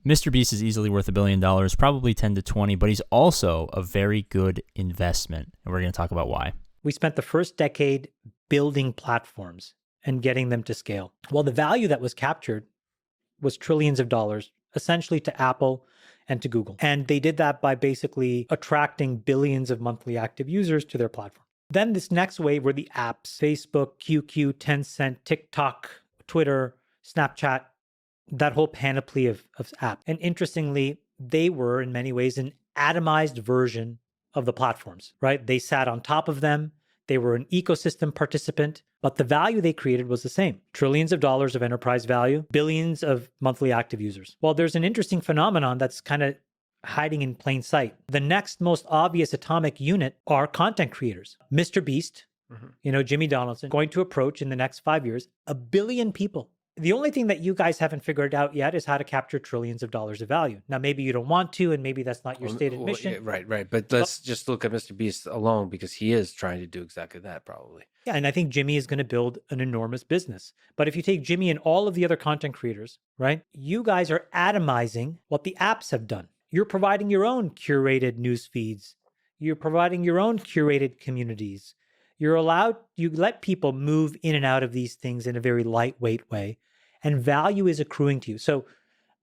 Mr. Beast is easily worth $1 billion, probably 10 to 20, but he's also a very good investment. And we're going to talk about why. We spent the first decade building platforms and getting them to scale. Well, the value that was captured was trillions of dollars, essentially to Apple and to Google. And they did that by basically attracting billions of monthly active users to their platform. Then this next wave were the apps, Facebook, QQ, Tencent, TikTok, Twitter, Snapchat, that whole panoply of apps. And interestingly, they were in many ways an atomized version of the platforms, right? They sat on top of them. They were an ecosystem participant, but the value they created was the same. Trillions of dollars of enterprise value, billions of monthly active users. Well, there's an interesting phenomenon that's kind of hiding in plain sight. The next most obvious atomic unit are content creators. Mr. Beast, Jimmy Donaldson, going to approach in the next 5 years, 1 billion people. The only thing that you guys haven't figured out yet is how to capture trillions of dollars of value. Now, maybe you don't want to, and maybe that's not your stated mission. Yeah, right. But let's just look at Mr. Beast alone, because he is trying to do exactly that, probably. Yeah, and I think Jimmy is going to build an enormous business. But if you take Jimmy and all of the other content creators, right, you guys are atomizing what the apps have done. You're providing your own curated news feeds. You're providing your own curated communities. You let people move in and out of these things in a very lightweight way, and value is accruing to you. So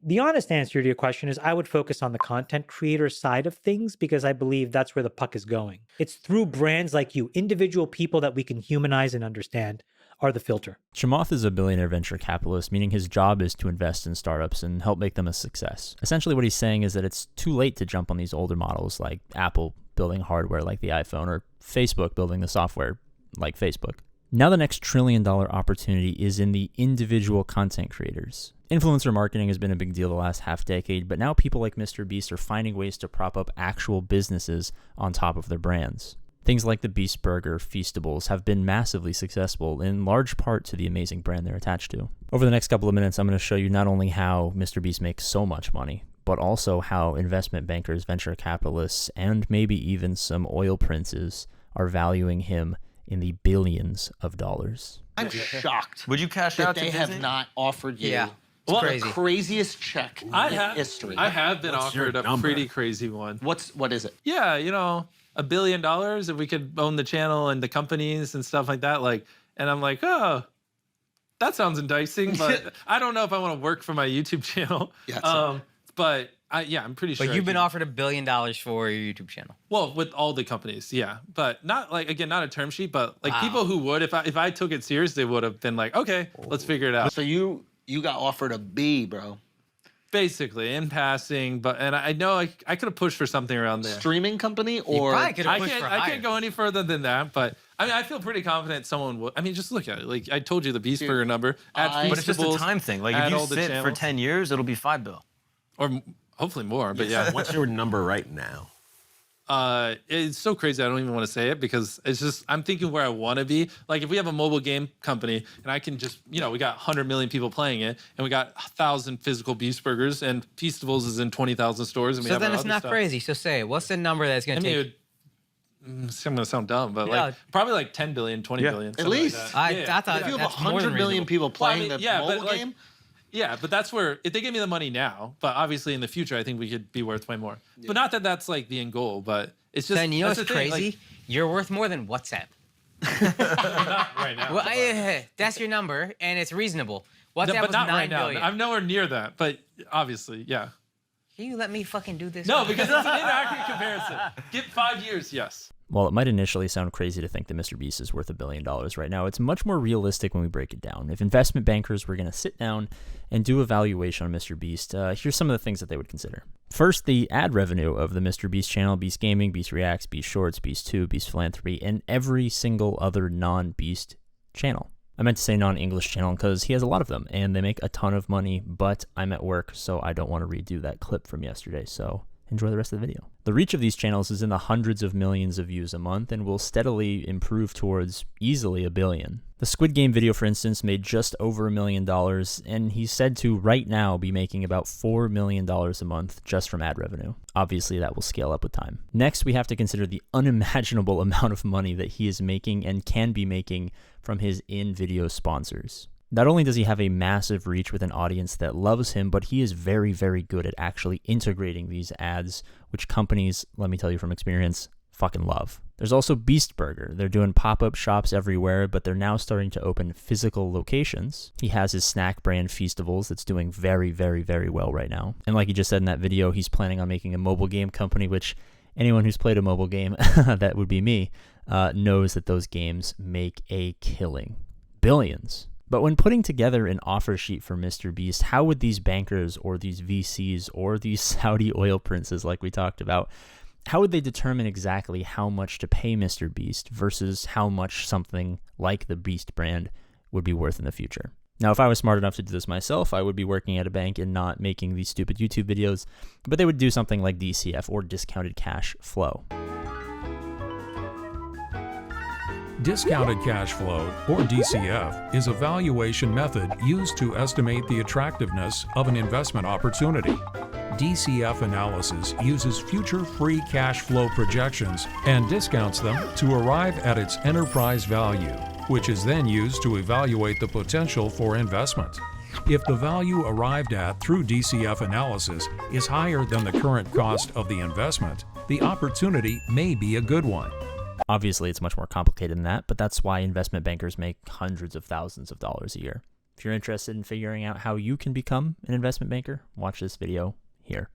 the honest answer to your question is I would focus on the content creator side of things, because I believe that's where the puck is going. It's through brands like you, individual people that we can humanize and understand, are the filter. Chamath is a billionaire venture capitalist, meaning his job is to invest in startups and help make them a success. Essentially what he's saying is that it's too late to jump on these older models like Apple building hardware like the iPhone or Facebook building the software like Facebook. Now the next $1 trillion opportunity is in the individual content creators. Influencer marketing has been a big deal the last half decade, but now people like Mr. Beast are finding ways to prop up actual businesses on top of their brands. Things like the Beast Burger, Feastables have been massively successful, in large part to the amazing brand they're attached to. Over the next couple of minutes, I'm going to show you not only how Mr. Beast makes so much money, but also how investment bankers, venture capitalists, and maybe even some oil princes are valuing him in the billions of dollars. I'm shocked. Would you cash that out to they have Disney? not offered you It's the crazy. craziest check in history? I have been offered a number? pretty crazy one. What is it? Yeah, $1 billion if we could own the channel and the companies and stuff like that. And I'm like, oh, that sounds enticing, but I don't know if I want to work for my YouTube channel. Yeah, but I'm pretty sure. But you've been offered $1 billion for your YouTube channel. Well, with all the companies, yeah, but not not a term sheet, but people who would, if I took it serious, they would have been like, okay, let's figure it out. So you got offered a B, bro. Basically, in passing, and I know I could have pushed for something around there. Streaming company or probably could have pushed for I higher. can't go any further than that, but I feel pretty confident someone would. Just look at it. Like I told you, the Beast Burger number. But it's just a time thing. Like if you sit for 10 years, it'll be $5 billion. Or hopefully more, but yeah. What's your number right now? It's so crazy. I don't even want to say it because it's just, I'm thinking where I want to be. Like if we have a mobile game company and I can just, we got 100 million people playing it and we got 1,000 physical Beast Burgers and Feastables is in 20,000 stores. And we So have then our it's other not stuff. crazy. So say, what's the number that's going to take? I'm going to sound dumb, but Yeah. probably like 10 billion, 20 billion. At something least. Like that. I Yeah. thought if you have that's more than 100 million reasonable. people playing the but mobile game, Yeah, but that's where, if they give me the money now, but obviously in the future, I think we could be worth way more. But not that that's like the end goal, but it's just. Then you know that's what's the thing, crazy? You're worth more than WhatsApp. not right now. Well, that's your number, and it's reasonable. WhatsApp but was not 9 right now. billion. I'm nowhere near that, but obviously, yeah. Can you let me fucking do this? No, because it's an inaccurate comparison. Give 5 years, yes. While it might initially sound crazy to think that Mr. Beast is worth $1 billion right now, it's much more realistic when we break it down. If investment bankers were going to sit down and do a valuation on Mr. Beast, here's some of the things that they would consider. First, the ad revenue of the Mr. Beast channel, Beast Gaming, Beast Reacts, Beast Shorts, Beast 2, Beast Philanthropy, and every single other non-Beast channel. I meant to say non-English channel because he has a lot of them, and they make a ton of money, but I'm at work, so I don't want to redo that clip from yesterday, so enjoy the rest of the video. The reach of these channels is in the hundreds of millions of views a month and will steadily improve towards easily 1 billion. The Squid Game video, for instance, made just over $1 million, and he's said to right now be making about $4 million a month just from ad revenue. Obviously, that will scale up with time. Next, we have to consider the unimaginable amount of money that he is making and can be making from his in-video sponsors. Not only does he have a massive reach with an audience that loves him, but he is very, very good at actually integrating these ads, which companies, let me tell you from experience, fucking love. There's also Beast Burger. They're doing pop-up shops everywhere, but they're now starting to open physical locations. He has his snack brand Feastables that's doing very, very, very well right now. And like he just said in that video, he's planning on making a mobile game company, which anyone who's played a mobile game, that would be me, knows that those games make a killing. Billions. But when putting together an offer sheet for Mr. Beast, how would these bankers or these VCs or these Saudi oil princes like we talked about, how would they determine exactly how much to pay Mr. Beast versus how much something like the Beast brand would be worth in the future? Now, if I was smart enough to do this myself, I would be working at a bank and not making these stupid YouTube videos, but they would do something like DCF or discounted cash flow. Discounted cash flow, or DCF, is a valuation method used to estimate the attractiveness of an investment opportunity. DCF analysis uses future free cash flow projections and discounts them to arrive at its enterprise value, which is then used to evaluate the potential for investment. If the value arrived at through DCF analysis is higher than the current cost of the investment, the opportunity may be a good one. Obviously, it's much more complicated than that, but that's why investment bankers make hundreds of thousands of dollars a year. If you're interested in figuring out how you can become an investment banker, watch this video here.